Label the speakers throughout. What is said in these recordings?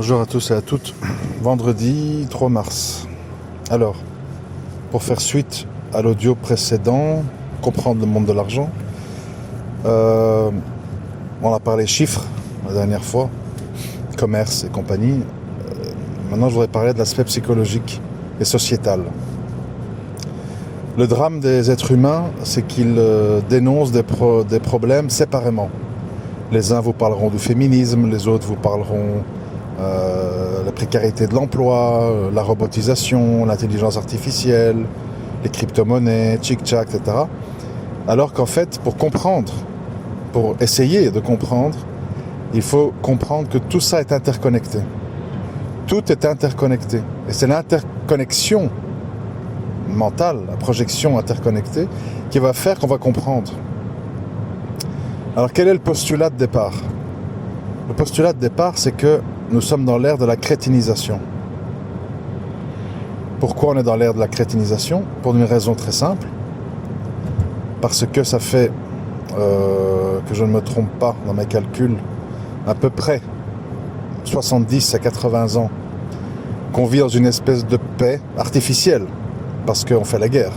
Speaker 1: Bonjour à tous et à toutes. Vendredi 3 mars. Alors, pour faire suite à l'audio précédent, comprendre le monde de l'argent, on a parlé chiffres la dernière fois, commerce et compagnie. Maintenant, je voudrais parler de l'aspect psychologique et sociétal. Le drame des êtres humains, c'est qu'ils dénoncent des problèmes séparément. Les uns vous parleront du féminisme, les autres vous parleront la précarité de l'emploi, la robotisation, l'intelligence artificielle, les crypto-monnaies, tchic-tchac, etc. Alors qu'en fait, pour comprendre, pour essayer de comprendre, il faut comprendre que tout ça est interconnecté. Tout est interconnecté. Et c'est l'interconnexion mentale, la projection interconnectée, qui va faire qu'on va comprendre. Alors quel est le postulat de départ ? Le postulat de départ, c'est que nous sommes dans l'ère de la crétinisation. Pourquoi on est dans l'ère de la crétinisation ? Pour une raison très simple. Parce que ça fait, que je ne me trompe pas dans mes calculs, à peu près 70 à 80 ans qu'on vit dans une espèce de paix artificielle. Parce qu'on fait la guerre.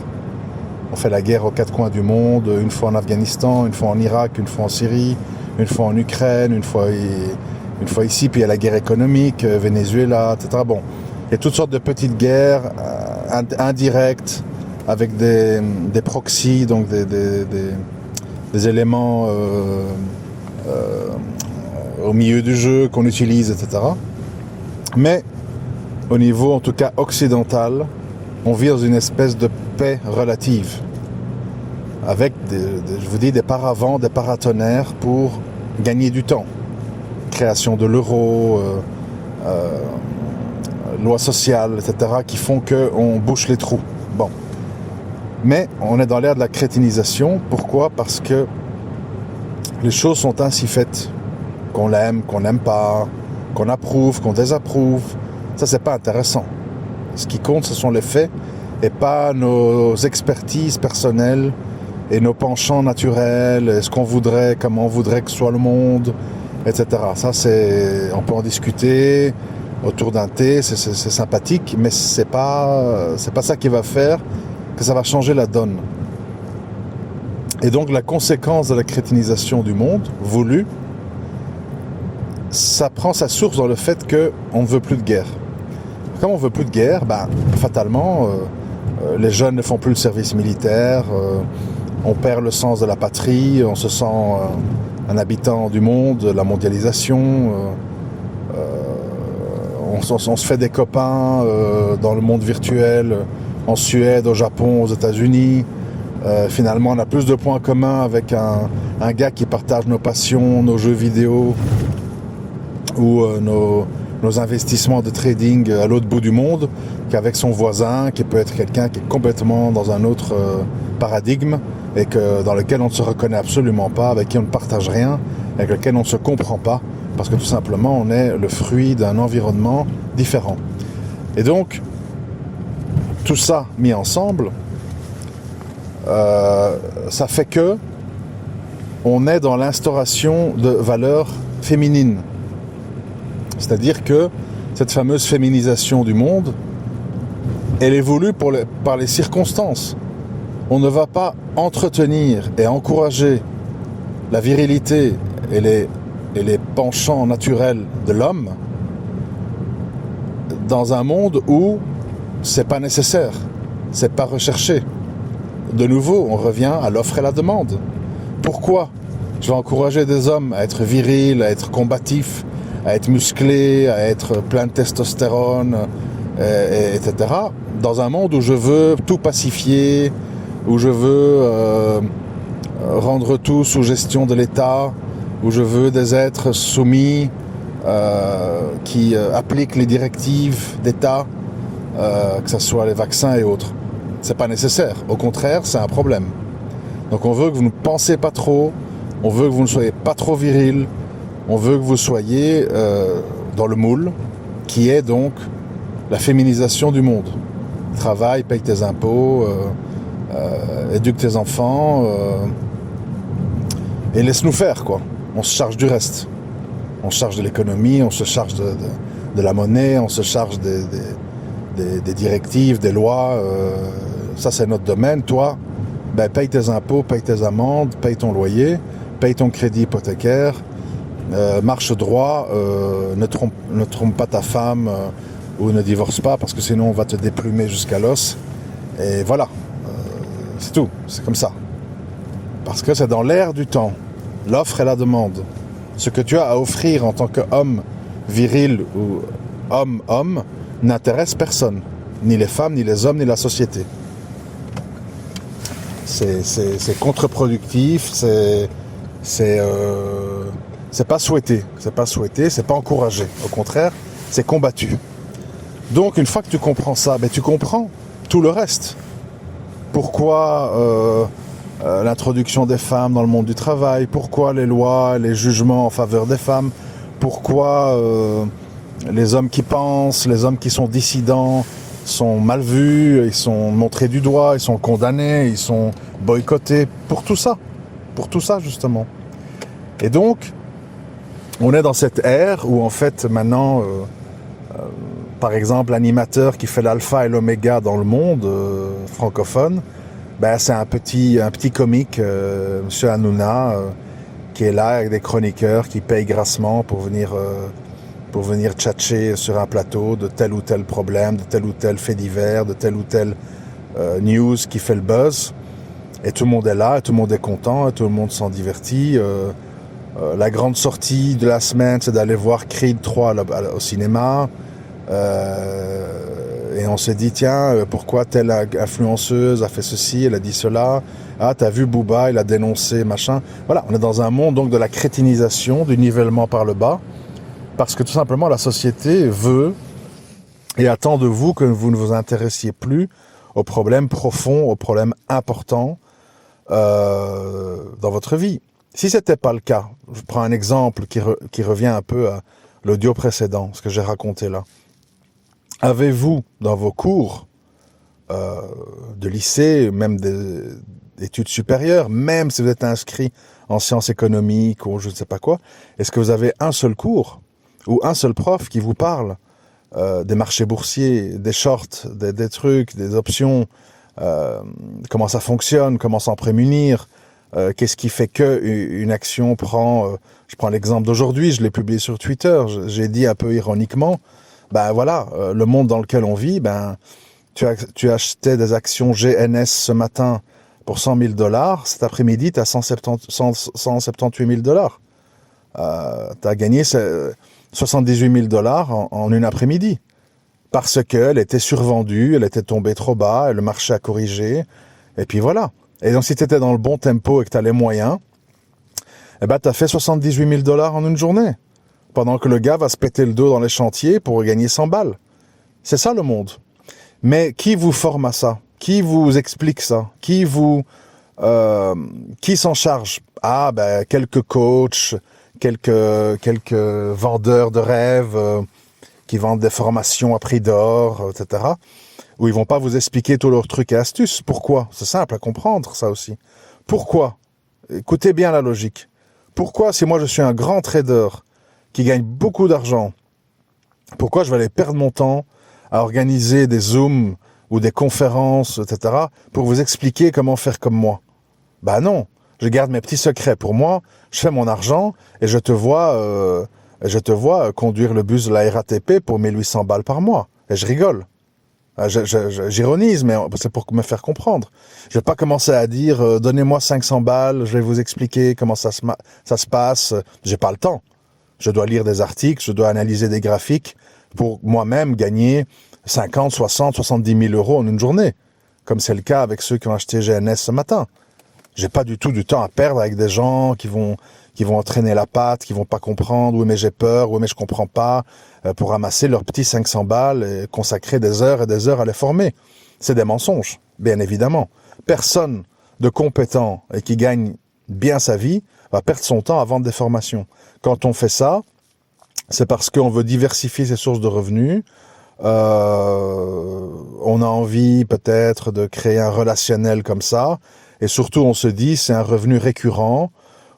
Speaker 1: On fait la guerre aux quatre coins du monde, une fois en Afghanistan, une fois en Irak, une fois en Syrie, une fois en Ukraine, une fois ici, puis il y a la guerre économique, Venezuela, etc. Bon, il y a toutes sortes de petites guerres indirectes avec des proxys, donc des éléments au milieu du jeu qu'on utilise, etc. Mais au niveau, en tout cas occidental, on vit dans une espèce de paix relative, avec je vous dis, des paravents, des paratonnerres pour gagner du temps. Création de l'euro, lois sociales, etc., qui font qu'on bouche les trous. Bon. Mais on est dans l'ère de la crétinisation. Pourquoi ? Parce que les choses sont ainsi faites. Qu'on l'aime, qu'on n'aime pas, qu'on approuve, qu'on désapprouve. Ça, c'est pas intéressant. Ce qui compte, ce sont les faits et pas nos expertises personnelles et nos penchants naturels, et ce qu'on voudrait, comment on voudrait que soit le monde, etc. Ça, on peut en discuter autour d'un thé, c'est sympathique, mais c'est pas ça qui va faire que ça va changer la donne. Et donc, la conséquence de la crétinisation du monde, voulue, ça prend sa source dans le fait qu'on ne veut plus de guerre. Comme on ne veut plus de guerre, fatalement, les jeunes ne font plus le service militaire, on perd le sens de la patrie, on se sent un habitant du monde, la mondialisation, on se fait des copains dans le monde virtuel, en Suède, au Japon, aux États-Unis. Finalement, on a plus de points communs avec un gars qui partage nos passions, nos jeux vidéo ou nos investissements de trading à l'autre bout du monde qu'avec son voisin, qui peut être quelqu'un qui est complètement dans un autre paradigme et dans lequel on ne se reconnaît absolument pas, avec qui on ne partage rien, avec lequel on ne se comprend pas, parce que tout simplement on est le fruit d'un environnement différent. Et donc, tout ça mis ensemble, ça fait que on est dans l'instauration de valeurs féminines. C'est-à-dire que cette fameuse féminisation du monde, elle est voulue par les circonstances. On ne va pas entretenir et encourager la virilité et les penchants naturels de l'homme dans un monde où c'est pas nécessaire, c'est pas recherché. De nouveau, on revient à l'offre et la demande. Pourquoi je vais encourager des hommes à être virils, à être combatifs, à être musclés, à être plein de testostérone, etc. Dans un monde où je veux tout pacifier, où je veux rendre tout sous gestion de l'État, où je veux des êtres soumis qui appliquent les directives d'État, que ce soit les vaccins et autres. C'est pas nécessaire. Au contraire, c'est un problème. Donc on veut que vous ne pensez pas trop, on veut que vous ne soyez pas trop viril, on veut que vous soyez dans le moule, qui est donc la féminisation du monde. Travaille, paye tes impôts, éduque tes enfants, et laisse-nous faire, quoi. On se charge du reste. On se charge de l'économie, on se charge de la monnaie, on se charge des directives, des lois. Ça, c'est notre domaine. Toi, ben, paye tes impôts, paye tes amendes, paye ton loyer, paye ton crédit hypothécaire, marche droit, ne trompe pas ta femme ou ne divorce pas parce que sinon on va te déplumer jusqu'à l'os. Et voilà, c'est tout, c'est comme ça. Parce que c'est dans l'air du temps, l'offre et la demande. Ce que tu as à offrir en tant qu'homme viril ou homme n'intéresse personne, ni les femmes, ni les hommes, ni la société. C'est contre-productif, c'est pas souhaité, c'est pas encouragé. Au contraire, c'est combattu. Donc, une fois que tu comprends ça, ben, tu comprends tout le reste. Pourquoi l'introduction des femmes dans le monde du travail, pourquoi les lois, les jugements en faveur des femmes, pourquoi les hommes qui pensent, les hommes qui sont dissidents sont mal vus, ils sont montrés du doigt, ils sont condamnés, ils sont boycottés, pour tout ça justement. Et donc, on est dans cette ère où en fait maintenant, par exemple, l'animateur qui fait l'alpha et l'oméga dans le monde francophone, ben, c'est un petit comique, Monsieur Hanouna, qui est là avec des chroniqueurs qui payent grassement pour venir tchatcher sur un plateau de tel ou tel problème, de tel ou tel fait divers, de tel ou tel news qui fait le buzz. Et tout le monde est là, et tout le monde est content, et tout le monde s'en divertit. La grande sortie de la semaine, c'est d'aller voir Creed 3 au cinéma. Et on se dit, tiens, pourquoi telle influenceuse a fait ceci, elle a dit cela. Ah, t'as vu Booba, il a dénoncé, machin. Voilà, on est dans un monde donc de la crétinisation, du nivellement par le bas. Parce que tout simplement, la société veut et attend de vous que vous ne vous intéressiez plus aux problèmes profonds, aux problèmes importants dans votre vie. Si ce n'était pas le cas, je prends un exemple qui revient un peu à l'audio précédent, ce que j'ai raconté là. Avez-vous dans vos cours de lycée, même d'études supérieures, même si vous êtes inscrit en sciences économiques ou je ne sais pas quoi, est-ce que vous avez un seul cours ou un seul prof qui vous parle des marchés boursiers, des shorts, des trucs, des options, comment ça fonctionne, comment s'en prémunir, qu'est-ce qui fait qu'une action prend... je prends l'exemple d'aujourd'hui, je l'ai publié sur Twitter, j'ai dit un peu ironiquement, ben voilà, le monde dans lequel on vit, ben tu achetais des actions GNS ce matin pour 100 000 $, cet après-midi, tu as 178 000 $. Tu as gagné 78 000 $ en une après-midi. Parce qu'elle était survendue, elle était tombée trop bas, et le marché a corrigé, et puis voilà. Et donc si tu étais dans le bon tempo et que tu as les moyens, eh ben, tu as fait 78 000 $ en une journée. Pendant que le gars va se péter le dos dans les chantiers pour gagner 100 balles. C'est ça le monde. Mais qui vous forme à ça? Qui vous explique ça? Qui s'en charge? Ah, ben, quelques coachs, quelques vendeurs de rêves qui vendent des formations à prix d'or, etc. Où ils vont pas vous expliquer tous leurs trucs et astuces. Pourquoi? C'est simple à comprendre, ça aussi. Pourquoi? Écoutez bien la logique. Pourquoi, si moi je suis un grand trader qui gagne beaucoup d'argent, pourquoi je vais aller perdre mon temps à organiser des Zooms ou des conférences, etc., pour vous expliquer comment faire comme moi? Ben non, je garde mes petits secrets pour moi, je fais mon argent et je te vois conduire le bus de la RATP pour 1800 balles par mois. Et je rigole. J'ironise, mais c'est pour me faire comprendre. Je vais pas commencer à dire donnez-moi 500 balles, je vais vous expliquer comment ça se passe. J'ai pas le temps. Je dois lire des articles, je dois analyser des graphiques pour moi-même gagner 50, 60, 70 000 € en une journée, comme c'est le cas avec ceux qui ont acheté GNS ce matin. J'ai pas du tout du temps à perdre avec des gens qui vont entraîner la patte, qui vont pas comprendre, oui mais j'ai peur, oui mais je comprends pas, pour ramasser leurs petits 500 balles et consacrer des heures et des heures à les former. C'est des mensonges, bien évidemment. Personne de compétent et qui gagne bien sa vie va perdre son temps à vendre des formations. Quand on fait ça, c'est parce qu'on veut diversifier ses sources de revenus, on a envie peut-être de créer un relationnel comme ça, et surtout on se dit c'est un revenu récurrent,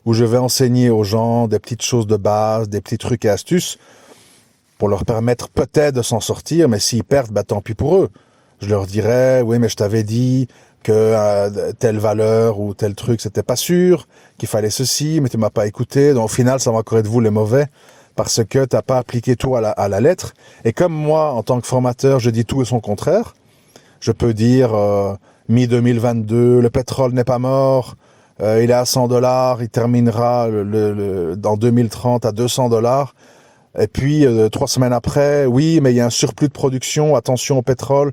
Speaker 1: où je vais enseigner aux gens des petites choses de base, des petits trucs et astuces, pour leur permettre peut-être de s'en sortir, mais s'ils perdent, bah, tant pis pour eux. Je leur dirais, oui, mais je t'avais dit que telle valeur ou tel truc, c'était pas sûr, qu'il fallait ceci, mais tu m'as pas écouté. Donc, au final, ça va encore être vous les mauvais, parce que t'as pas appliqué tout à la lettre. Et comme moi, en tant que formateur, je dis tout et son contraire, je peux dire, mi-2022, le pétrole n'est pas mort, il est à $100, il terminera dans 2030 à $200. Et puis, 3 semaines après, oui, mais il y a un surplus de production, attention au pétrole.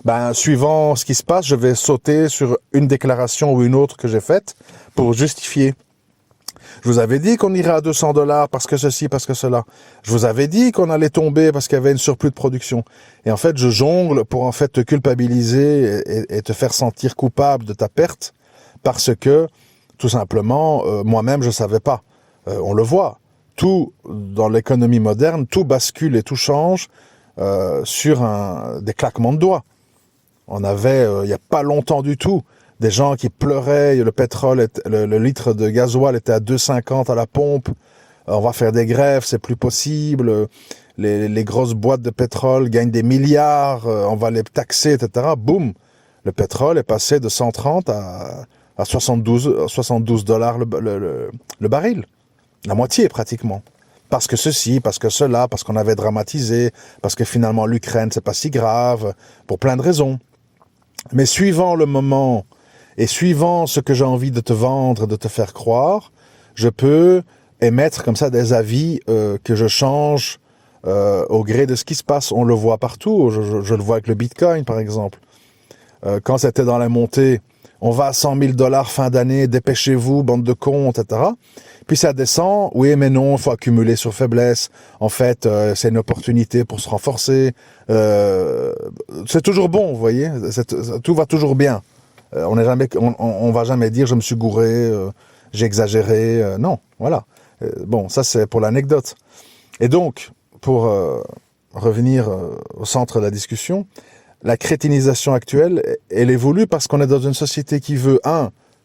Speaker 1: Ben, suivant ce qui se passe, je vais sauter sur une déclaration ou une autre que j'ai faite pour justifier. Je vous avais dit qu'on irait à $200 parce que ceci, parce que cela. Je vous avais dit qu'on allait tomber parce qu'il y avait une surplus de production. Et en fait, je jongle pour en fait te culpabiliser et te faire sentir coupable de ta perte parce que, tout simplement, moi-même, je savais pas. On le voit. Tout, dans l'économie moderne, tout bascule et tout change sur des claquements de doigts. On avait, il n'y a pas longtemps du tout, des gens qui pleuraient, le pétrole, le litre de gasoil était à 2,50 à la pompe, on va faire des grèves, c'est plus possible, les grosses boîtes de pétrole gagnent des milliards, on va les taxer, etc. Boum, le pétrole est passé de 130 à 72 $ le baril, la moitié pratiquement. Parce que ceci, parce que cela, parce qu'on avait dramatisé, parce que finalement l'Ukraine c'est pas si grave, pour plein de raisons. Mais suivant le moment et suivant ce que j'ai envie de te vendre, de te faire croire, je peux émettre comme ça des avis que je change au gré de ce qui se passe. On le voit partout, je le vois avec le Bitcoin par exemple. Quand c'était dans la montée, on va à $100 000 fin d'année, dépêchez-vous, bande de cons, etc. Puis ça descend, oui mais non, il faut accumuler sur faiblesse, en fait c'est une opportunité pour se renforcer, c'est toujours bon, vous voyez, tout va toujours bien, on va jamais dire je me suis gouré, j'ai exagéré, non, voilà. Bon, ça c'est pour l'anecdote. Et donc, pour revenir au centre de la discussion, la crétinisation actuelle, elle évolue parce qu'on est dans une société qui veut,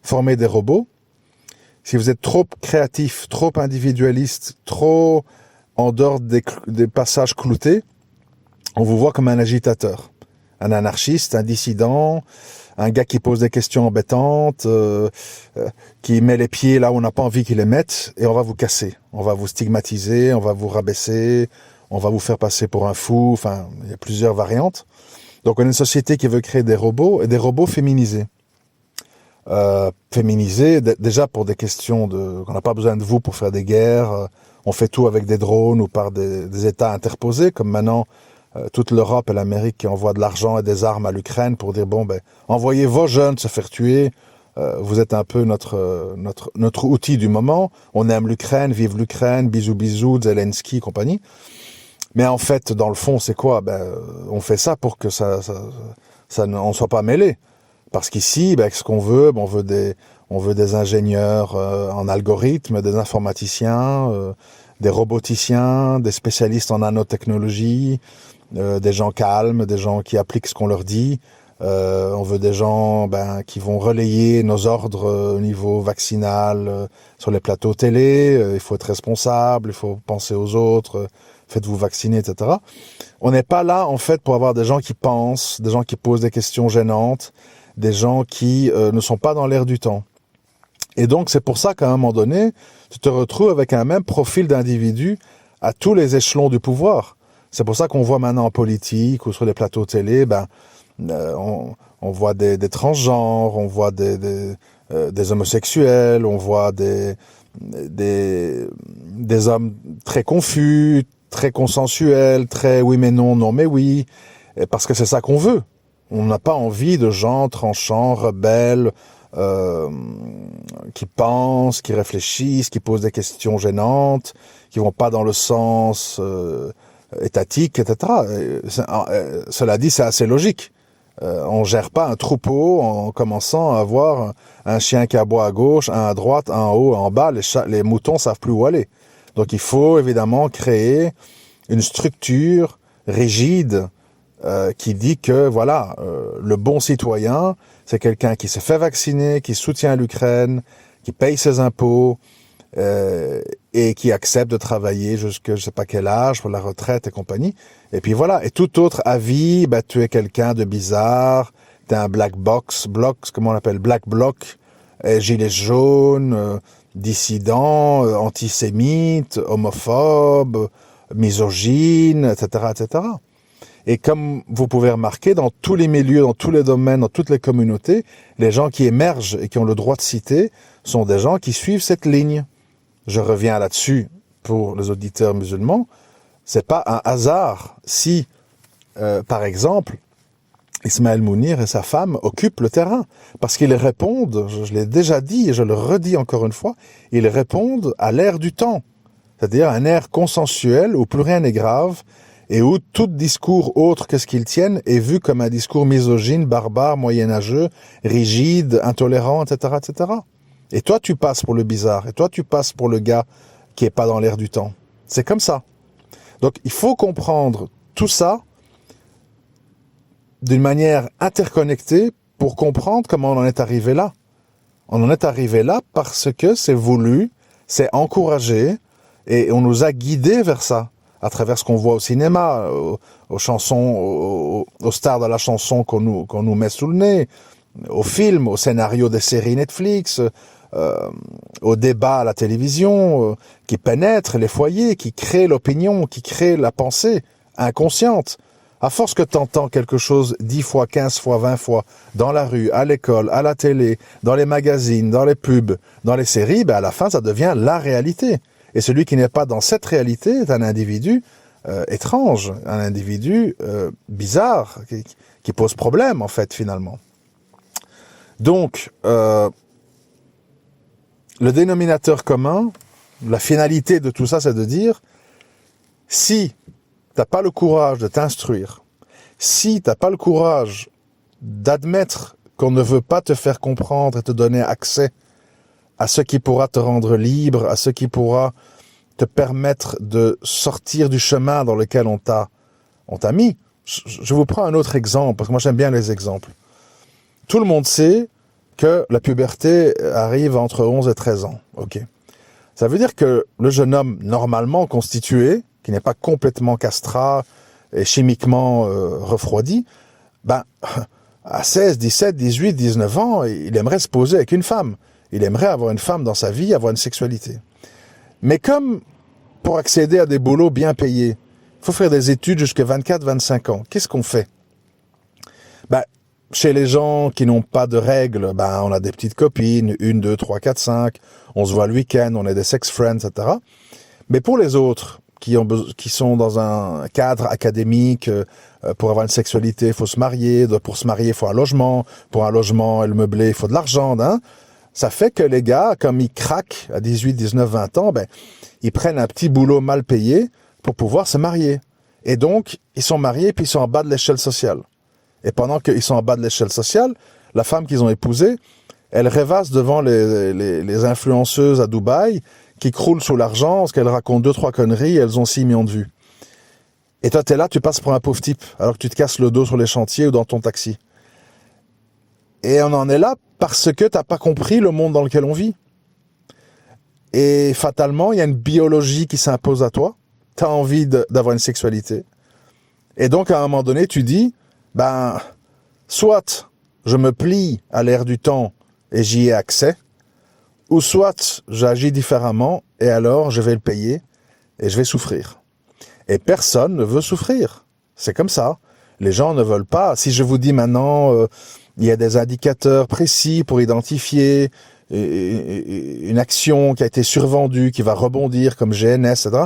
Speaker 1: former des robots. Si vous êtes trop créatif, trop individualiste, trop en dehors des passages cloutés, on vous voit comme un agitateur, un anarchiste, un dissident, un gars qui pose des questions embêtantes, qui met les pieds là où on n'a pas envie qu'il les mette, et on va vous casser, on va vous stigmatiser, on va vous rabaisser, on va vous faire passer pour un fou, enfin, il y a plusieurs variantes. Donc on est une société qui veut créer des robots, et des robots féminisés. Féminisés, déjà pour des questions qu'on n'a pas besoin de vous pour faire des guerres, on fait tout avec des drones ou par des États interposés, comme maintenant toute l'Europe et l'Amérique qui envoient de l'argent et des armes à l'Ukraine pour dire bon ben envoyez vos jeunes se faire tuer, vous êtes un peu notre outil du moment, on aime l'Ukraine, vive l'Ukraine, bisous bisous, Zelensky, compagnie. Mais en fait, dans le fond, c'est quoi? On fait ça pour que on soit pas mêlé. Parce qu'ici, ce qu'on veut, on veut des ingénieurs en algorithmes, des informaticiens, des roboticiens, des spécialistes en nanotechnologie, des gens calmes, des gens qui appliquent ce qu'on leur dit. On veut des gens qui vont relayer nos ordres au niveau vaccinal sur les plateaux télé. Il faut être responsable, il faut penser aux autres. Faites-vous vacciner, etc. On n'est pas là, en fait, pour avoir des gens qui pensent, des gens qui posent des questions gênantes, des gens qui ne sont pas dans l'air du temps. Et donc, c'est pour ça qu'à un moment donné, tu te retrouves avec un même profil d'individu à tous les échelons du pouvoir. C'est pour ça qu'on voit maintenant en politique ou sur les plateaux télé, on voit des transgenres, on voit des homosexuels, on voit des hommes très confus, très consensuels, très oui mais non, non mais oui, parce que c'est ça qu'on veut. On n'a pas envie de gens tranchants, rebelles, qui pensent, qui réfléchissent, qui posent des questions gênantes, qui vont pas dans le sens étatique, etc. Cela dit, c'est assez logique. On gère pas un troupeau en commençant à avoir un chien qui aboie à gauche, un à droite, un en haut, un en bas. Les moutons savent plus où aller. Donc il faut évidemment créer une structure rigide qui dit que voilà, le bon citoyen, c'est quelqu'un qui s'est fait vacciner, qui soutient l'Ukraine, qui paye ses impôts, et qui acceptent de travailler jusqu'à je sais pas quel âge pour la retraite et compagnie. Et puis voilà. Et tout autre avis, tu es quelqu'un de bizarre, t'es un black bloc, comment on l'appelle, black bloc, gilet jaune, dissident, antisémite, homophobe, misogyne, etc., etc. Et comme vous pouvez remarquer, dans tous les milieux, dans tous les domaines, dans toutes les communautés, les gens qui émergent et qui ont le droit de citer sont des gens qui suivent cette ligne. Je reviens là-dessus pour les auditeurs musulmans. C'est pas un hasard si, par exemple, Ismaël Mounir et sa femme occupent le terrain. Parce qu'ils répondent, je l'ai déjà dit et je le redis encore une fois, ils répondent à l'ère du temps. C'est-à-dire un ère consensuel où plus rien n'est grave, et où tout discours autre que ce qu'ils tiennent est vu comme un discours misogyne, barbare, moyenâgeux, rigide, intolérant, etc., etc. Et toi, tu passes pour le bizarre, et toi, tu passes pour le gars qui est pas dans l'air du temps. C'est comme ça. Donc, il faut comprendre tout ça d'une manière interconnectée pour comprendre comment on en est arrivé là. On en est arrivé là parce que c'est voulu, c'est encouragé, et on nous a guidés vers ça. À travers ce qu'on voit au cinéma, aux chansons, aux stars de la chanson qu'on nous met sous le nez, aux films, aux scénarios des séries Netflix, aux débats à la télévision, qui pénètrent les foyers, qui créent l'opinion, qui créent la pensée inconsciente. À force que tu entends quelque chose 10 fois, 15 fois, 20 fois, dans la rue, à l'école, à la télé, dans les magazines, dans les pubs, dans les séries, à la fin, ça devient la réalité. Et celui qui n'est pas dans cette réalité est un individu étrange, un individu bizarre, qui pose problème, en fait, finalement. Donc, le dénominateur commun, la finalité de tout ça, c'est de dire, si tu n'as pas le courage de t'instruire, si tu n'as pas le courage d'admettre qu'on ne veut pas te faire comprendre et te donner accès à ce qui pourra te rendre libre, à ce qui pourra te permettre de sortir du chemin dans lequel on t'a mis. Je vous prends un autre exemple, parce que moi j'aime bien les exemples. Tout le monde sait que la puberté arrive entre 11 et 13 ans. Ok. Ça veut dire que le jeune homme normalement constitué, qui n'est pas complètement castrat et chimiquement refroidi, à 16, 17, 18, 19 ans, il aimerait se poser avec une femme. Il aimerait avoir une femme dans sa vie, avoir une sexualité. Mais comme pour accéder à des boulots bien payés, il faut faire des études jusqu'à 24, 25 ans. Qu'est-ce qu'on fait? Chez les gens qui n'ont pas de règles, on a des petites copines, 1, 2, 3, 4, 5, on se voit le week-end, on est des sex friends, etc. Mais pour les autres, qui sont dans un cadre académique, pour avoir une sexualité, il faut se marier, pour se marier, il faut un logement, pour un logement et le meubler, il faut de l'argent, hein. Ça fait que les gars, comme ils craquent à 18, 19, 20 ans, ils prennent un petit boulot mal payé pour pouvoir se marier. Et donc, ils sont mariés puis ils sont en bas de l'échelle sociale. Et pendant qu'ils sont en bas de l'échelle sociale, la femme qu'ils ont épousée, elle rêvasse devant les influenceuses à Dubaï qui croulent sous l'argent parce qu'elles racontent 2-3 conneries et elles ont 6 millions de vues. Et toi, t'es là, tu passes pour un pauvre type alors que tu te casses le dos sur les chantiers ou dans ton taxi. Et on en est là parce que t'as pas compris le monde dans lequel on vit. Et fatalement, il y a une biologie qui s'impose à toi. T'as envie d'avoir une sexualité. Et donc, à un moment donné, tu dis, soit je me plie à l'ère du temps et j'y ai accès, ou soit j'agis différemment et alors je vais le payer et je vais souffrir. Et personne ne veut souffrir. C'est comme ça. Les gens ne veulent pas. Si je vous dis maintenant, il y a des indicateurs précis pour identifier une action qui a été survendue, qui va rebondir comme GNS, etc.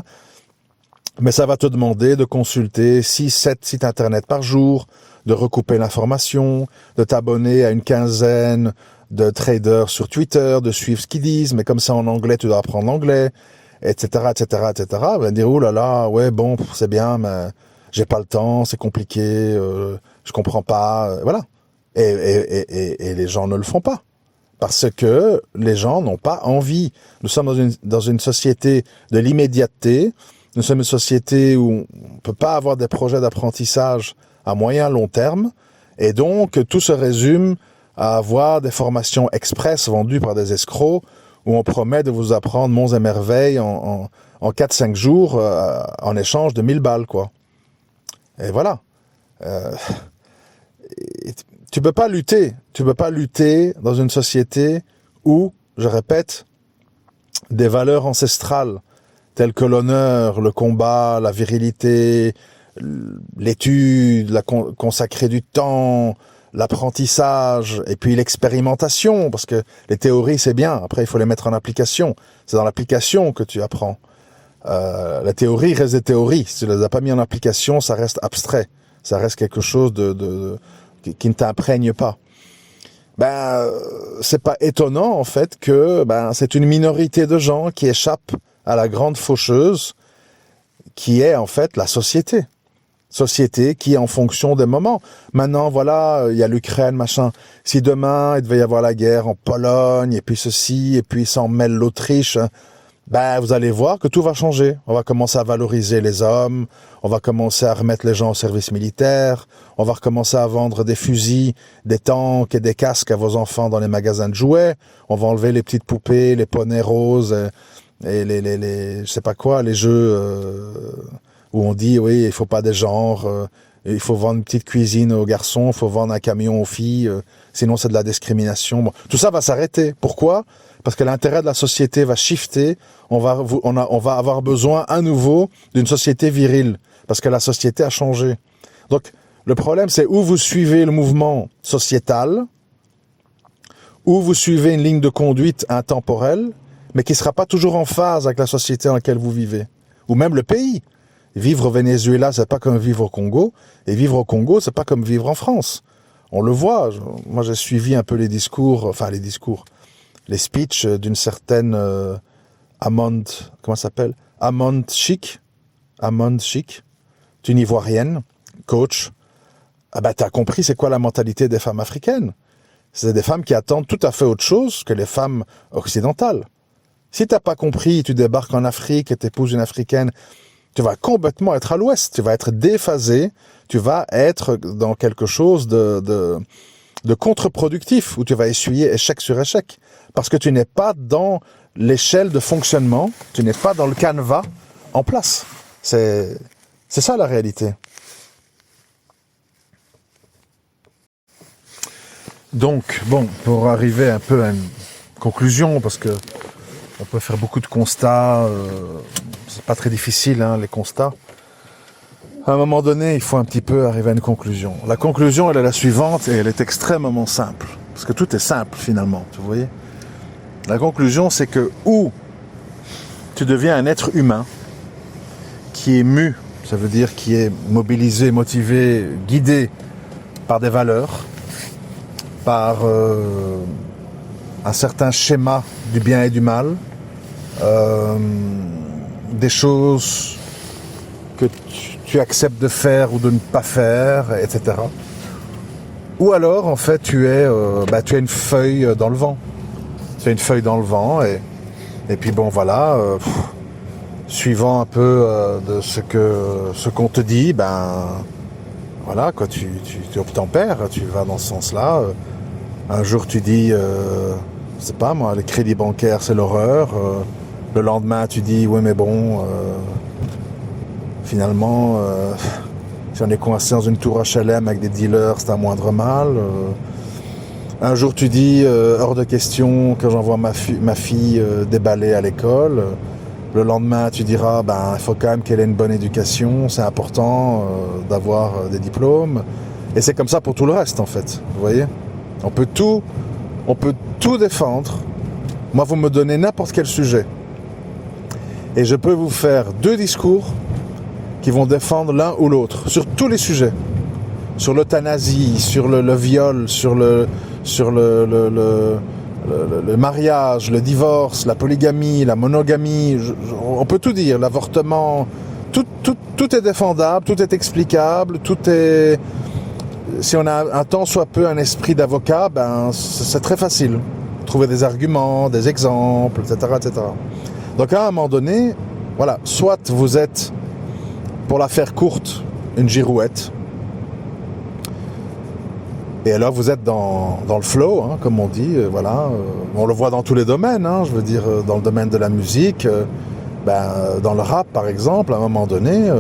Speaker 1: Mais ça va te demander de consulter 6-7 sites internet par jour, de recouper l'information, de t'abonner à une quinzaine de traders sur Twitter, de suivre ce qu'ils disent, mais comme ça en anglais, tu dois apprendre l'anglais, etc., etc., etc. On va dire, oh là là, ouais, bon, c'est bien, mais j'ai pas le temps, c'est compliqué, je comprends pas, voilà. Et les gens ne le font pas. Parce que les gens n'ont pas envie. Nous sommes dans une société de l'immédiateté. Nous sommes une société où on ne peut pas avoir des projets d'apprentissage à moyen long terme. Et donc, tout se résume à avoir des formations express vendues par des escrocs où on promet de vous apprendre monts et merveilles en 4-5 jours en échange de 1000 balles, quoi. Et voilà. Tu peux pas lutter dans une société où, je répète, des valeurs ancestrales telles que l'honneur, le combat, la virilité, l'étude, consacrer du temps, l'apprentissage et puis l'expérimentation, parce que les théories c'est bien, après il faut les mettre en application. C'est dans l'application que tu apprends. La théorie reste des théories. Si tu ne les as pas mis en application, ça reste abstrait. Ça reste quelque chose qui ne t'imprègne pas. C'est pas étonnant en fait que c'est une minorité de gens qui échappent à la grande faucheuse qui est en fait la société. Société qui est en fonction des moments. Maintenant, voilà, il y a l'Ukraine, machin. Si demain, il devait y avoir la guerre en Pologne, et puis ceci, et puis s'en mêle l'Autriche, vous allez voir que tout va changer. On va commencer à valoriser les hommes, on va commencer à remettre les gens au service militaire, on va recommencer à vendre des fusils, des tanks et des casques à vos enfants dans les magasins de jouets, on va enlever les petites poupées, les poneys roses, et les je sais pas quoi, les jeux où on dit, oui, il faut pas des genres, il faut vendre une petite cuisine aux garçons, il faut vendre un camion aux filles, sinon c'est de la discrimination. Bon, tout ça va s'arrêter. Pourquoi ? Parce que l'intérêt de la société va shifter, on va avoir besoin à nouveau d'une société virile, parce que la société a changé. Donc, le problème, c'est où vous suivez le mouvement sociétal, où vous suivez une ligne de conduite intemporelle, mais qui ne sera pas toujours en phase avec la société dans laquelle vous vivez, ou même le pays. Vivre au Venezuela, c'est pas comme vivre au Congo, et vivre au Congo, c'est pas comme vivre en France. On le voit. Moi, j'ai suivi un peu les speeches d'une certaine Amand, comment ça s'appelle ? Amand Chic, une Ivoirienne, coach. T'as compris c'est quoi la mentalité des femmes africaines. C'est des femmes qui attendent tout à fait autre chose que les femmes occidentales. Si t'as pas compris, tu débarques en Afrique et t'épouses une Africaine, tu vas complètement être à l'ouest, tu vas être déphasé, tu vas être dans quelque chose de contre-productif, où tu vas essuyer échec sur échec. Parce que tu n'es pas dans l'échelle de fonctionnement, tu n'es pas dans le canevas en place. C'est ça la réalité. Donc, bon, pour arriver un peu à une conclusion, parce que on peut faire beaucoup de constats, c'est pas très difficile, les constats. À un moment donné, il faut un petit peu arriver à une conclusion. La conclusion, elle est la suivante, et elle est extrêmement simple. Parce que tout est simple, finalement, vous voyez. La conclusion, c'est que où tu deviens un être humain qui est mu, ça veut dire qui est mobilisé, motivé, guidé par des valeurs, par un certain schéma du bien et du mal, des choses que tu acceptes de faire ou de ne pas faire, etc. Ou alors, en fait, tu as une feuille dans le vent. Tu as une feuille dans le vent et puis bon, voilà, suivant un peu de ce qu'on te dit, voilà, quoi, tu obtempères, tu vas dans ce sens-là. Un jour, tu dis, je sais pas moi, les crédits bancaires, c'est l'horreur. Le lendemain, tu dis, oui, mais bon, finalement, si on est coincé dans une tour HLM avec des dealers, c'est un moindre mal. Un jour, tu dis, hors de question que j'envoie ma fille déballer à l'école. Le lendemain, tu diras, il faut quand même qu'elle ait une bonne éducation, c'est important d'avoir des diplômes. Et c'est comme ça pour tout le reste, en fait. Vous voyez ? On peut tout défendre. Moi, vous me donnez n'importe quel sujet. Et je peux vous faire 2 discours qui vont défendre l'un ou l'autre, sur tous les sujets. Sur l'euthanasie, sur le viol, sur le mariage, le divorce, la polygamie, la monogamie, on peut tout dire, l'avortement, tout est défendable, tout est explicable, tout est... Si on a un tant soit peu un esprit d'avocat, c'est très facile. Trouver des arguments, des exemples, etc., etc. Donc à un moment donné, voilà, soit vous êtes, pour la faire courte, une girouette, Et alors vous êtes dans le flow, hein, comme on dit, voilà. On le voit dans tous les domaines, hein, je veux dire, dans le domaine de la musique, dans le rap par exemple, à un moment donné,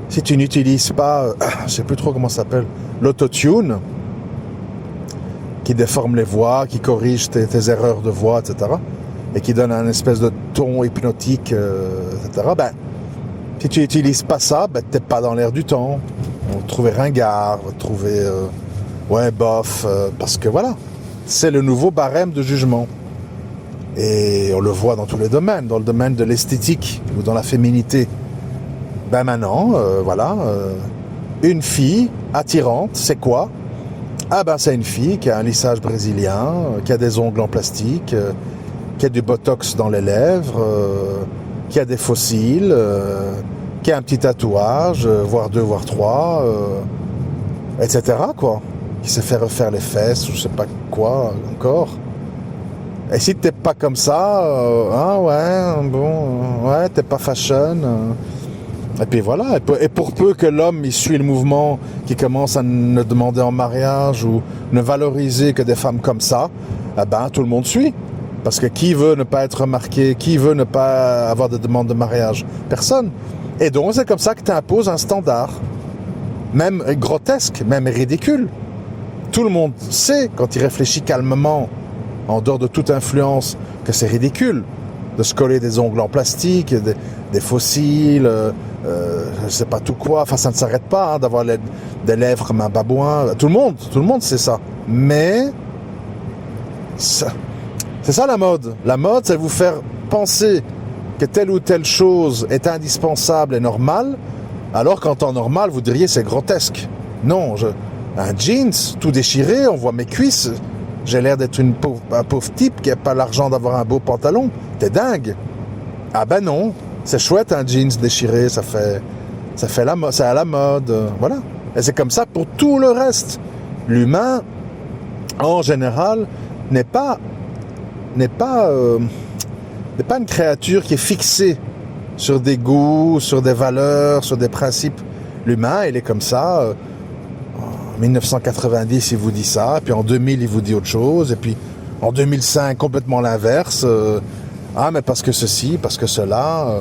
Speaker 1: si tu n'utilises pas, je sais plus trop comment ça s'appelle, l'autotune, qui déforme les voix, qui corrige tes erreurs de voix, etc., et qui donne un espèce de ton hypnotique, etc., si tu n'utilises pas ça, t'es pas dans l'air du temps. On va te trouver ringard, on va te trouver bof, parce que voilà, c'est le nouveau barème de jugement. Et on le voit dans tous les domaines, dans le domaine de l'esthétique ou dans la féminité. Maintenant, une fille attirante, c'est quoi? C'est une fille qui a un lissage brésilien, qui a des ongles en plastique, qui a du botox dans les lèvres, qui a des fossiles, qui a un petit tatouage, voire 2, voire 3, etc., quoi. Qui s'est fait refaire les fesses ou je sais pas quoi encore. Et si t'es pas comme ça, t'es pas fashion. Et puis voilà, et pour peu que l'homme il suit le mouvement qui commence à ne demander en mariage ou ne valoriser que des femmes comme ça, tout le monde suit. Parce que qui veut ne pas être remarqué, qui veut ne pas avoir de demande de mariage? Personne. Et donc c'est comme ça que tu imposes un standard, même grotesque, même ridicule. Tout le monde sait, quand il réfléchit calmement, en dehors de toute influence, que c'est ridicule de se coller des ongles en plastique, des fossiles, je sais pas tout quoi. Enfin, ça ne s'arrête pas d'avoir des lèvres comme un babouin. Tout le monde sait ça. Mais c'est ça la mode. La mode, c'est de vous faire penser que telle ou telle chose est indispensable et normale, alors qu'en temps normal, vous diriez c'est grotesque. Non, un jeans tout déchiré, on voit mes cuisses. J'ai l'air d'être un pauvre type qui n'a pas l'argent d'avoir un beau pantalon. T'es dingue. Non, c'est chouette un jeans déchiré, c'est à la mode, voilà. Et c'est comme ça pour tout le reste. L'humain, en général, n'est pas une créature qui est fixée sur des goûts, sur des valeurs, sur des principes. L'humain, il est comme ça. En 1990, il vous dit ça, puis en 2000, il vous dit autre chose, et puis en 2005, complètement l'inverse. Mais parce que ceci, parce que cela.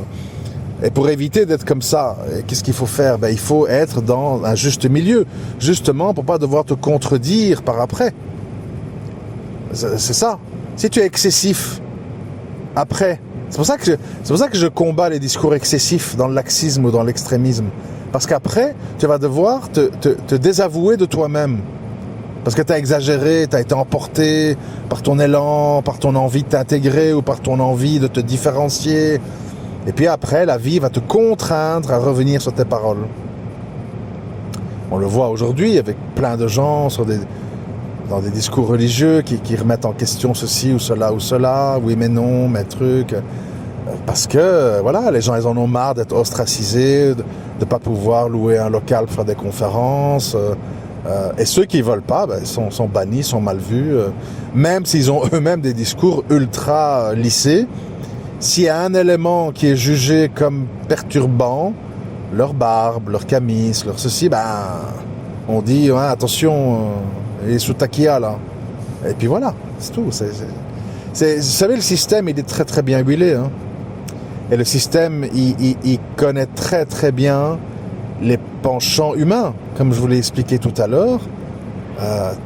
Speaker 1: Et pour éviter d'être comme ça, qu'est-ce qu'il faut faire? Il faut être dans un juste milieu, justement pour pas devoir te contredire par après. C'est ça. Si tu es excessif, après, c'est pour ça que je combats les discours excessifs dans le laxisme ou dans l'extrémisme. Parce qu'après, tu vas devoir te désavouer de toi-même. Parce que tu as exagéré, tu as été emporté par ton élan, par ton envie de t'intégrer ou par ton envie de te différencier. Et puis après, la vie va te contraindre à revenir sur tes paroles. On le voit aujourd'hui avec plein de gens dans des discours religieux qui remettent en question ceci ou cela, oui mais non, mais truc. Parce que, voilà, les gens, ils en ont marre d'être ostracisés, de ne pas pouvoir louer un local pour faire des conférences. Et ceux qui ne veulent pas, sont bannis, sont mal vus. Même s'ils ont eux-mêmes des discours ultra lissés, s'il y a un élément qui est jugé comme perturbant, leur barbe, leur camis, leur ceci, on dit, attention, il est sous taquilla, là. Et puis voilà, c'est tout. Vous savez, le système, il est très très bien huilé, hein. Et le système, il connaît très très bien les penchants humains. Comme je vous l'ai expliqué tout à l'heure,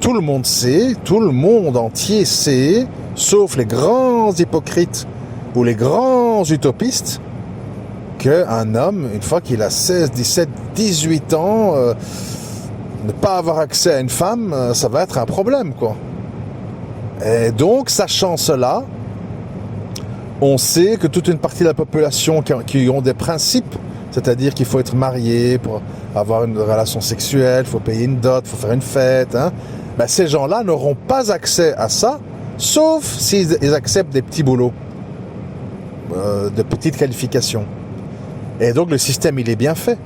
Speaker 1: tout le monde sait, tout le monde entier sait, sauf les grands hypocrites ou les grands utopistes, qu'un homme, une fois qu'il a 16, 17, 18 ans, ne pas avoir accès à une femme, ça va être un problème, quoi. Et donc, sachant cela, on sait que toute une partie de la population qui ont des principes, c'est-à-dire qu'il faut être marié pour avoir une relation sexuelle, il faut payer une dot, il faut faire une fête, ces gens-là n'auront pas accès à ça, sauf s'ils acceptent des petits boulots, de petites qualifications. Et donc le système, il est bien fait.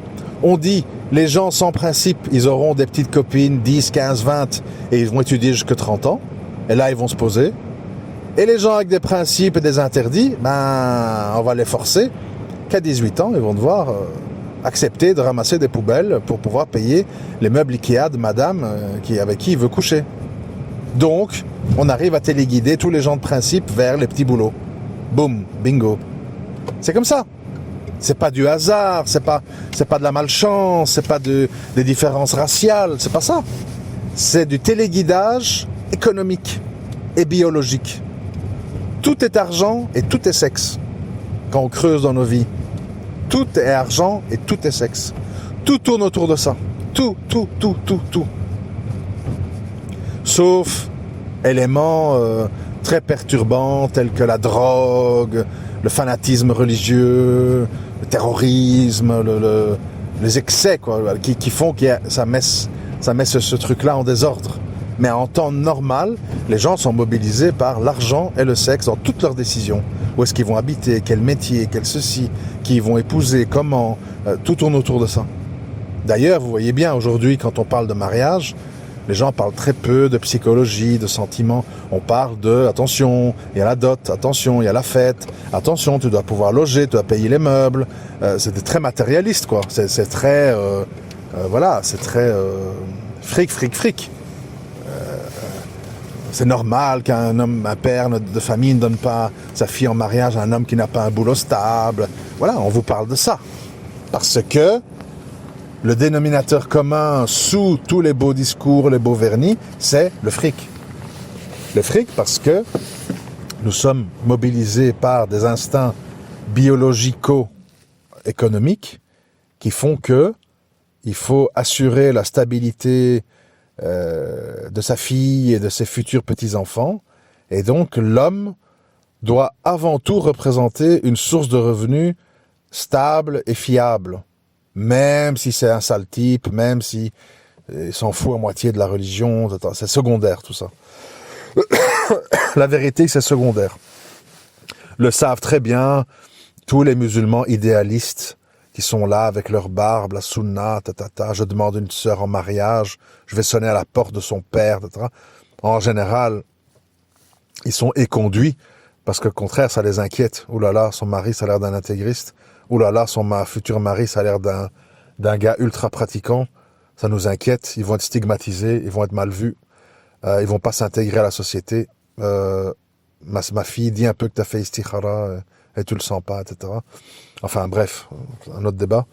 Speaker 1: On dit, les gens sans principe, ils auront des petites copines, 10, 15, 20, et ils vont étudier jusqu'à 30 ans, et là, ils vont se poser. Et les gens avec des principes et des interdits, on va les forcer qu'à 18 ans, ils vont devoir accepter de ramasser des poubelles pour pouvoir payer les meubles Ikea de madame avec qui il veut coucher. Donc, on arrive à téléguider tous les gens de principe vers les petits boulots. Boum, bingo. C'est comme ça. C'est pas du hasard, c'est pas de la malchance, c'est pas des différences raciales, c'est pas ça. C'est du téléguidage économique et biologique. Tout est argent et tout est sexe. Quand on creuse dans nos vies, tout est argent et tout est sexe. Tout tourne autour de ça. Tout. Sauf éléments très perturbants tels que la drogue, le fanatisme religieux, le terrorisme, les excès quoi, qui font que ça met ce truc-là en désordre. Mais en temps normal, les gens sont mobilisés par l'argent et le sexe dans toutes leurs décisions. Où est-ce qu'ils vont habiter, quel métier, quel ceci, qui ils vont épouser, comment, tout tourne autour de ça. D'ailleurs, vous voyez bien aujourd'hui, quand on parle de mariage, les gens parlent très peu de psychologie, de sentiments. On parle de, attention, il y a la dot, attention, il y a la fête, attention, tu dois pouvoir loger, tu dois payer les meubles. C'est très matérialiste, quoi. C'est très, voilà, c'est très fric. C'est normal un père de famille ne donne pas sa fille en mariage à un homme qui n'a pas un boulot stable. Voilà, on vous parle de ça. Parce que le dénominateur commun sous tous les beaux discours, les beaux vernis, c'est le fric. Le fric parce que nous sommes mobilisés par des instincts biologico-économiques qui font que il faut assurer la stabilité de sa fille et de ses futurs petits-enfants. Et donc, l'homme doit avant tout représenter une source de revenus stable et fiable. Même si c'est un sale type, même si il s'en fout à moitié de la religion, c'est secondaire tout ça. La vérité, c'est secondaire. Le savent très bien tous les musulmans idéalistes qui sont là avec leur barbe, la sunna, je demande une sœur en mariage, je vais sonner à la porte de son père, etc. En général, ils sont éconduits parce que, au contraire, ça les inquiète. Ouh là là, son mari, ça a l'air d'un intégriste. Ouh là là, son futur mari, ça a l'air d'un gars ultra pratiquant. Ça nous inquiète. Ils vont être stigmatisés, ils vont être mal vus. Ils vont pas s'intégrer à la société. Ma fille, dis un peu que tu as fait istikhara et tu le sens pas, etc. Enfin bref, un autre débat.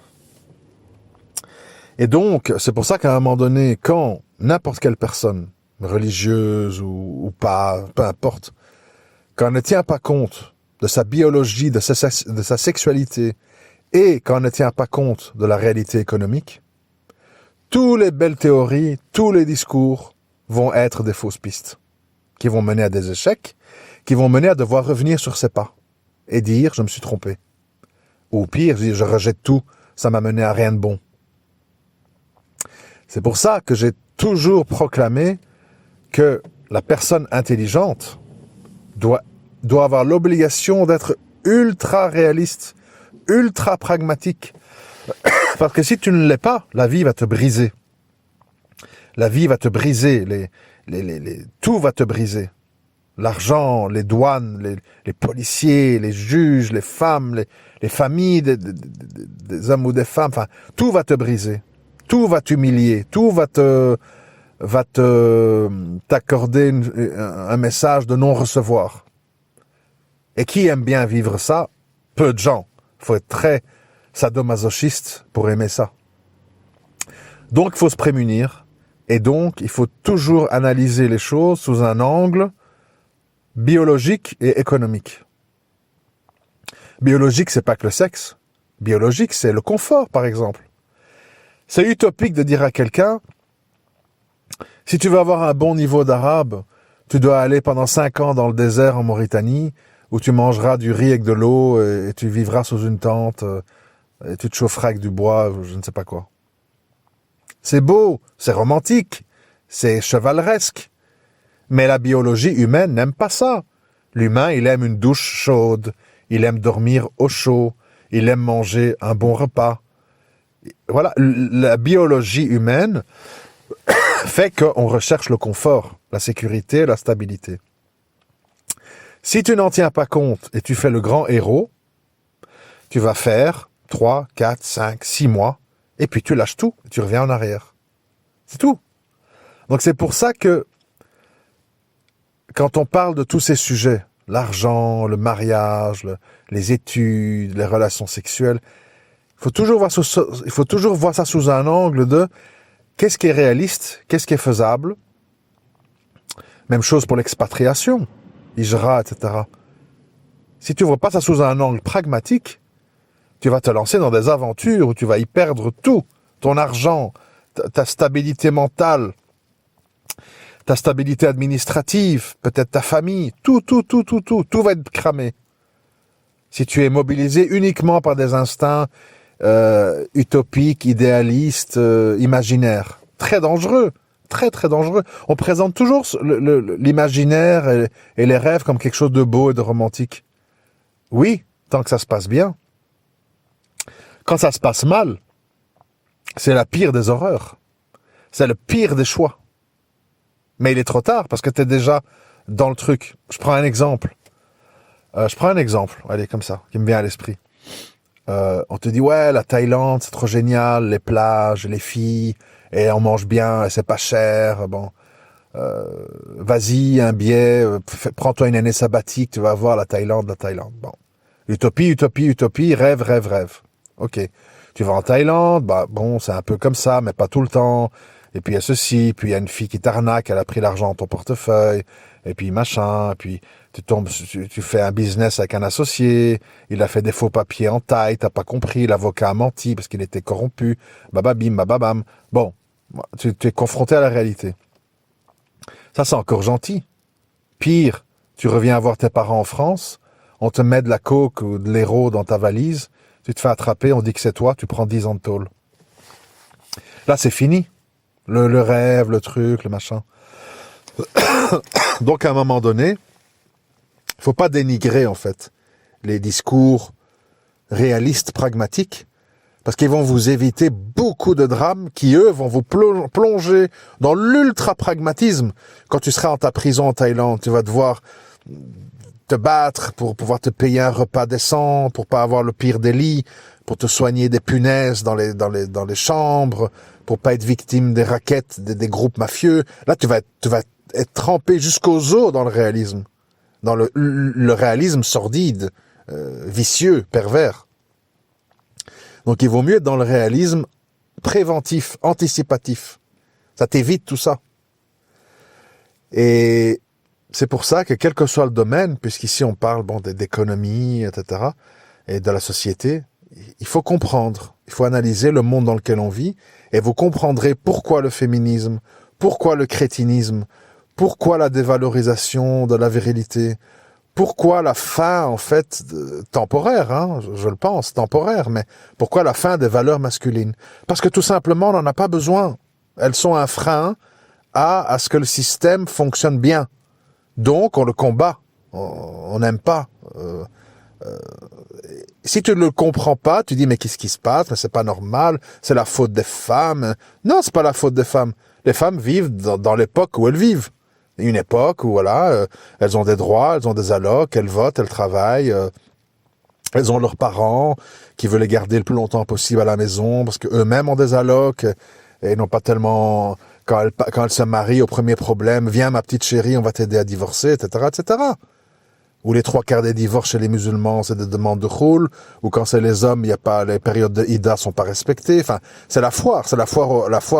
Speaker 1: Et donc, c'est pour ça qu'à un moment donné, quand n'importe quelle personne, religieuse ou pas, peu importe, quand on ne tient pas compte de sa biologie, de sa sexualité, et quand on ne tient pas compte de la réalité économique, toutes les belles théories, tous les discours vont être des fausses pistes, qui vont mener à des échecs, qui vont mener à devoir revenir sur ses pas, et dire « je me suis trompé ». Ou pire, je rejette tout, ça m'a mené à rien de bon. C'est pour ça que j'ai toujours proclamé que la personne intelligente doit avoir l'obligation d'être ultra réaliste, ultra pragmatique. Parce que si tu ne l'es pas, la vie va te briser. La vie va te briser, tout va te briser. L'argent, les douanes, les policiers, les juges, les femmes, les familles des hommes ou des femmes, enfin, tout va te briser. Tout va t'humilier, tout va t'accorder un message de non-recevoir. Et qui aime bien vivre ça? Peu de gens. Il faut être très sadomasochiste pour aimer ça. Donc, il faut se prémunir. Et donc, il faut toujours analyser les choses sous un angle biologique et économique. Biologique, c'est pas que le sexe. Biologique, c'est le confort, par exemple. C'est utopique de dire à quelqu'un, si tu veux avoir un bon niveau d'arabe, tu dois aller pendant 5 ans dans le désert en Mauritanie, où tu mangeras du riz avec de l'eau, et tu vivras sous une tente, et tu te chaufferas avec du bois, je ne sais pas quoi. C'est beau, c'est romantique, c'est chevaleresque. Mais la biologie humaine n'aime pas ça. L'humain, il aime une douche chaude, il aime dormir au chaud, il aime manger un bon repas. Voilà, la biologie humaine fait qu'on recherche le confort, la sécurité, la stabilité. Si tu n'en tiens pas compte et tu fais le grand héros, tu vas faire 3, 4, 5, 6 mois, et puis tu lâches tout, tu reviens en arrière. C'est tout. Donc c'est pour ça que quand on parle de tous ces sujets, l'argent, le mariage, les études, les relations sexuelles, il faut toujours voir ça sous un angle de qu'est-ce qui est réaliste, qu'est-ce qui est faisable. Même chose pour l'expatriation, Hijra, etc. Si tu ne vois pas ça sous un angle pragmatique, tu vas te lancer dans des aventures où tu vas y perdre tout, ton argent, ta stabilité mentale, ta stabilité administrative, peut-être ta famille, tout va être cramé. Si tu es mobilisé uniquement par des instincts utopiques, idéalistes, imaginaires. Très dangereux, très dangereux. On présente toujours l'imaginaire et les rêves comme quelque chose de beau et de romantique. Oui, tant que ça se passe bien. Quand ça se passe mal, c'est la pire des horreurs. C'est le pire des choix. Mais il est trop tard parce que tu es déjà dans le truc. Je prends un exemple. Allez, comme ça, qui me vient à l'esprit. On te dit, ouais, la Thaïlande, c'est trop génial, les plages, les filles, et on mange bien, et c'est pas cher, bon. Vas-y, un billet, prends-toi une année sabbatique, tu vas voir la Thaïlande. Bon. Utopie, rêve. Ok. Tu vas en Thaïlande, bah bon, c'est un peu comme ça, mais pas tout le temps. Et puis il y a ceci, puis il y a une fille qui t'arnaque, elle a pris l'argent dans ton portefeuille, et puis machin, et puis tu fais un business avec un associé, il a fait des faux papiers en Thaï, t'as pas compris, l'avocat a menti parce qu'il était corrompu, bababim, bababam. Bon, tu es confronté à la réalité. Ça, c'est encore gentil. Pire, tu reviens voir tes parents en France, on te met de la coke ou de l'héro dans ta valise, tu te fais attraper, on dit que c'est toi, tu prends 10 ans de tôle. Là, c'est fini. Le rêve, le truc, le machin. Donc, à un moment donné, il faut pas dénigrer, en fait, les discours réalistes, pragmatiques, parce qu'ils vont vous éviter beaucoup de drames qui, eux, vont vous plonger dans l'ultra-pragmatisme. Quand tu seras en ta prison en Thaïlande, tu vas devoir te battre pour pouvoir te payer un repas décent, pour pas avoir le pire des lits, pour te soigner des punaises dans les chambres, pour pas être victime des raquettes des groupes mafieux. Là, tu vas être trempé jusqu'aux os dans le réalisme. Dans le réalisme sordide, vicieux, pervers. Donc il vaut mieux être dans le réalisme préventif, anticipatif. Ça t'évite tout ça. Et c'est pour ça que quel que soit le domaine, puisqu'ici on parle d'économie, etc., et de la société, il faut comprendre, il faut analyser le monde dans lequel on vit, et vous comprendrez pourquoi le féminisme, pourquoi le crétinisme, pourquoi la dévalorisation de la virilité, pourquoi la fin, en fait, temporaire, hein, je le pense, temporaire, mais pourquoi la fin des valeurs masculines? Parce que tout simplement, on n'en a pas besoin. Elles sont un frein à ce que le système fonctionne bien. Donc, on le combat. On n'aime pas. Si tu ne le comprends pas, tu dis, mais qu'est-ce qui se passe? Mais c'est pas normal. C'est la faute des femmes. Non, c'est pas la faute des femmes. Les femmes vivent dans l'époque où elles vivent. Une époque où, voilà, elles ont des droits, elles ont des allocs, elles votent, elles travaillent, elles ont leurs parents qui veulent les garder le plus longtemps possible à la maison parce qu'eux-mêmes ont des allocs et n'ont pas tellement... Quand elles se marient, au premier problème, viens ma petite chérie, on va t'aider à divorcer, etc., etc. Ou les 3/4 des divorces chez les musulmans, c'est des demandes de khoul, ou quand c'est les hommes, il y a pas, les périodes de Ida sont pas respectées. Enfin, c'est la foire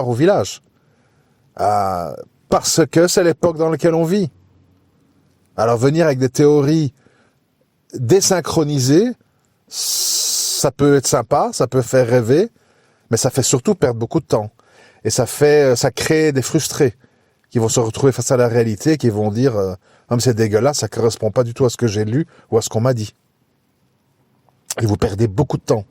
Speaker 1: au village. Parce que c'est l'époque dans laquelle on vit. Alors venir avec des théories désynchronisées, ça peut être sympa, ça peut faire rêver, mais ça fait surtout perdre beaucoup de temps. Et ça crée des frustrés qui vont se retrouver face à la réalité, qui vont dire mais c'est dégueulasse, ça correspond pas du tout à ce que j'ai lu ou à ce qu'on m'a dit. Et vous perdez beaucoup de temps.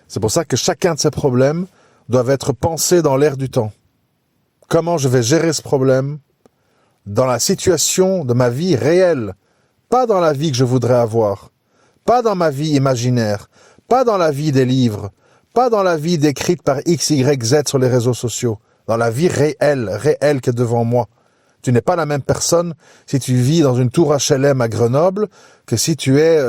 Speaker 1: C'est pour ça que chacun de ces problèmes doivent être pensés dans l'air du temps. Comment je vais gérer ce problème dans la situation de ma vie réelle, pas dans la vie que je voudrais avoir, pas dans ma vie imaginaire, pas dans la vie des livres, pas dans la vie décrite par X, Y, Z sur les réseaux sociaux, dans la vie réelle qui est devant moi. Tu n'es pas la même personne si tu vis dans une tour HLM à Grenoble que si tu es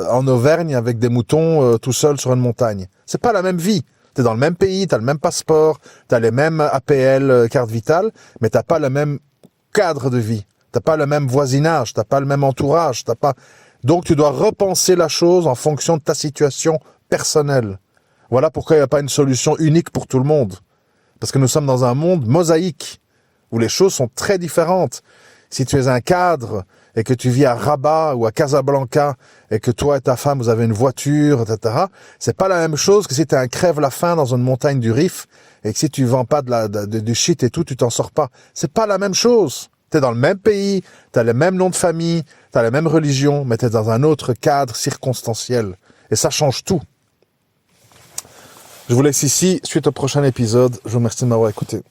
Speaker 1: en Auvergne avec des moutons tout seul sur une montagne. C'est pas la même vie. T'es dans le même pays, t'as le même passeport, t'as les mêmes APL, carte vitale, mais t'as pas le même cadre de vie. T'as pas le même voisinage, t'as pas le même entourage, t'as pas... Donc tu dois repenser la chose en fonction de ta situation personnelle. Voilà pourquoi il n'y a pas une solution unique pour tout le monde. Parce que nous sommes dans un monde mosaïque, où les choses sont très différentes. Si tu es un cadre, et que tu vis à Rabat ou à Casablanca, et que toi et ta femme, vous avez une voiture, etc., c'est pas la même chose que si tu es un crève-la-faim dans une montagne du Rif, et que si tu vends pas du shit et tout, tu t'en sors pas. C'est pas la même chose. T'es dans le même pays, t'as le même nom de famille, t'as la même religion, mais t'es dans un autre cadre circonstanciel. Et ça change tout. Je vous laisse ici, suite au prochain épisode. Je vous remercie de m'avoir écouté.